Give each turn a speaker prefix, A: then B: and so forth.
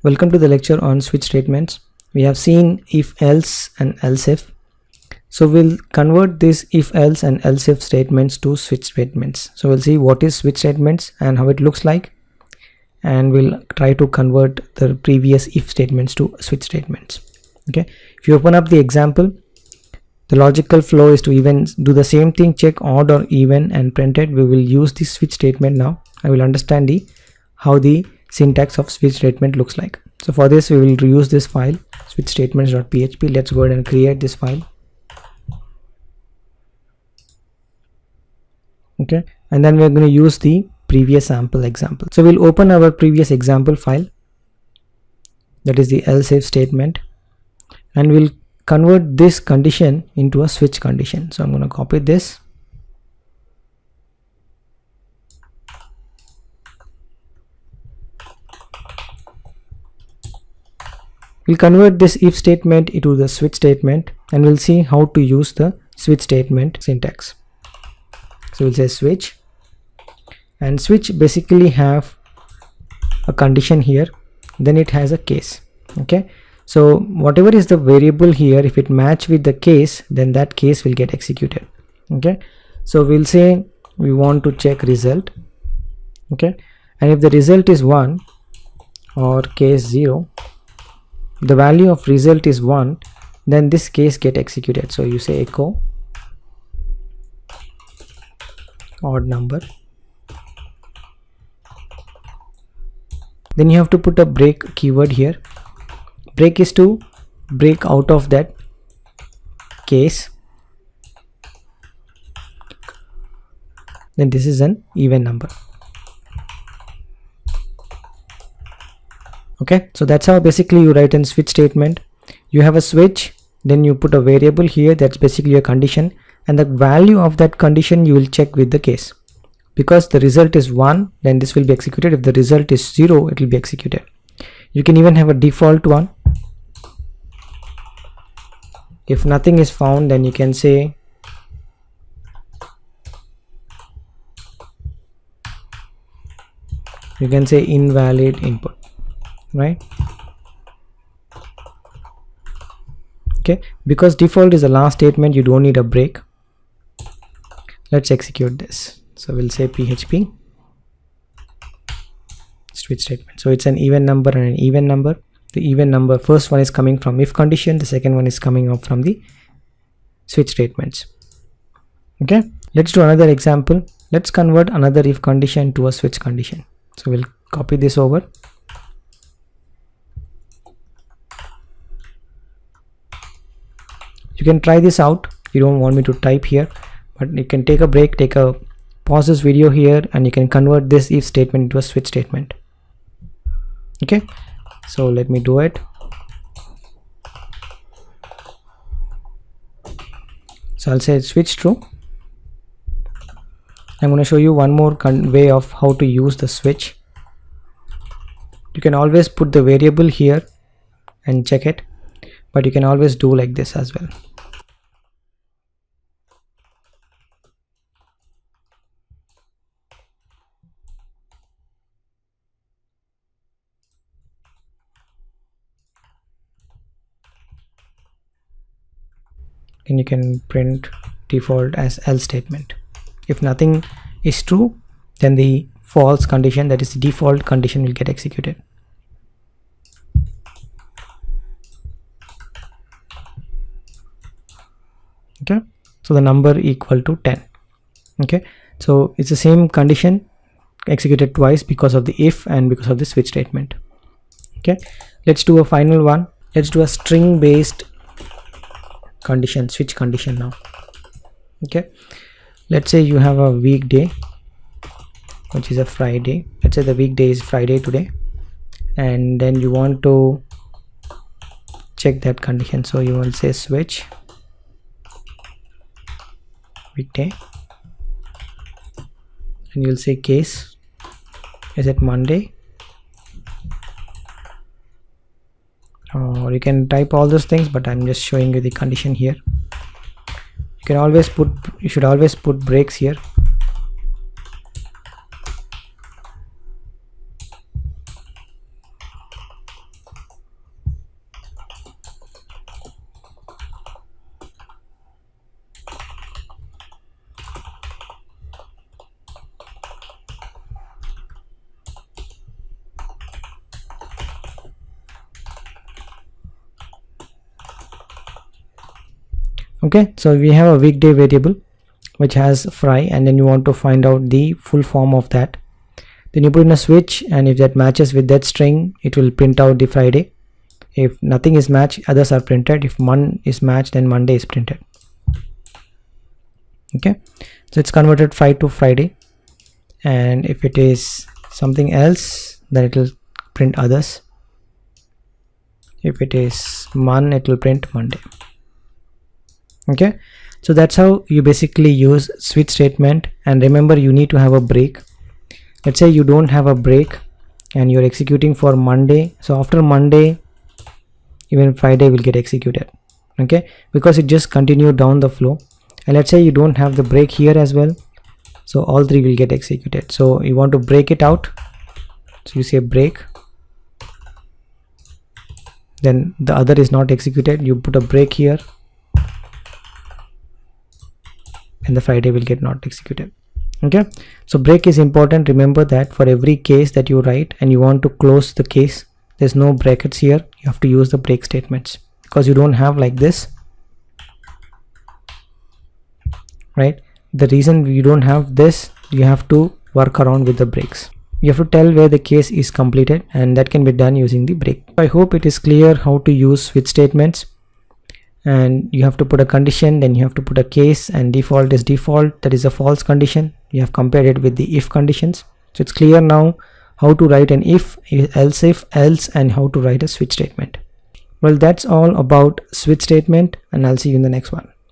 A: Welcome to the lecture on switch statements. We have seen if else and else if. So we'll convert this if else and else if statements to switch statements. So we'll see what is switch statements and how it looks like, and we'll try to convert the previous if statements to switch statements. Okay, if you open up the example, the logical flow is to even do the same thing, check odd or even and print it. We will use this switch statement now. I will understand how the syntax of switch statement looks like. So for this we will use this file switch statements.php. Let's go ahead and create this file. Okay, and then we're going to use the previous sample example. So we'll open our previous example file, that is the else if statement, and we'll convert this condition into a switch condition. So I'm going to copy this. We'll convert this if statement into the switch statement, and we'll see how to use the switch statement syntax. So we'll say switch, and switch basically have a condition here, then it has a case. Okay, so whatever is the variable here, if it match with the case, then that case will get executed. Okay, so we'll say we want to check result. Okay, and if the result is 1 or case 0, the value of result is 1, then this case get executed. So you say echo odd number, then you have to put a break keyword here. Break is to break out of that case. Then this is an even number. Okay, so that's how basically you write in switch statement. You have a switch, then you put a variable here, that's basically a condition, and the value of that condition you will check with the case. Because the result is 1, then this will be executed. If the result is 0, it will be executed. You can even have a default one. If nothing is found, then you can say invalid input, right? Okay, because default is the last statement, you don't need a break. Let's execute this. So we'll say php switch statement. So it's an even number and an even number. The even number, first one is coming from if condition, the second one is coming up from the switch statements. Okay, let's do another example. Let's convert another if condition to a switch condition. So we'll copy this over. You can try this out. You don't want me to type here, but you can take a break, pause this video here, and you can convert this if statement into a switch statement. Okay, so let me do it. So I'll say switch true. I'm going to show you one more way of how to use the switch. You can always put the variable here and check it, but you can always do like this as well. And you can print default as else statement. If nothing is true, then the false condition, that is the default condition, will get executed. Okay, so the number equal to 10. Okay, so it's the same condition executed twice because of the if and because of the switch statement. Okay, let's do a final one. Let's do a string based condition, switch condition now. Okay, let's say you have a weekday, which is a Friday. Let's say the weekday is Friday today, and then you want to check that condition. So you will say switch weekday, and you'll say case, is it Monday? Or you can type all those things, but I'm just showing you the condition here. You should always put breaks here. Okay, so we have a weekday variable which has fry, and then you want to find out the full form of that. Then you put in a switch, and if that matches with that string, it will print out the Friday. If nothing is matched, others are printed. If one is matched, then Monday is printed. Okay, so it's converted Friday to Friday, and if it is something else, then it will print others. If it is Mon, it will print Monday. Okay, so that's how you basically use switch statement. And remember, you need to have a break. Let's say you don't have a break and you're executing for Monday, so after Monday even Friday will get executed. Okay, because it just continued down the flow. And let's say you don't have the break here as well, so all three will get executed. So you want to break it out, so you say break, then the other is not executed, you put a break here, and the Friday will get not executed. Okay, so break is important. Remember that for every case that you write and you want to close the case, there's no brackets here, you have to use the break statements, because you don't have like this, right? The reason you don't have this, you have to work around with the breaks. You have to tell where the case is completed, and that can be done using the break. I hope it is clear how to use switch statements. And you have to put a condition, then you have to put a case, and default is default, that is a false condition. You have compared it with the if conditions. So it's clear now how to write an if, else, and how to write a switch statement. Well, that's all about switch statement, and I'll see you in the next one.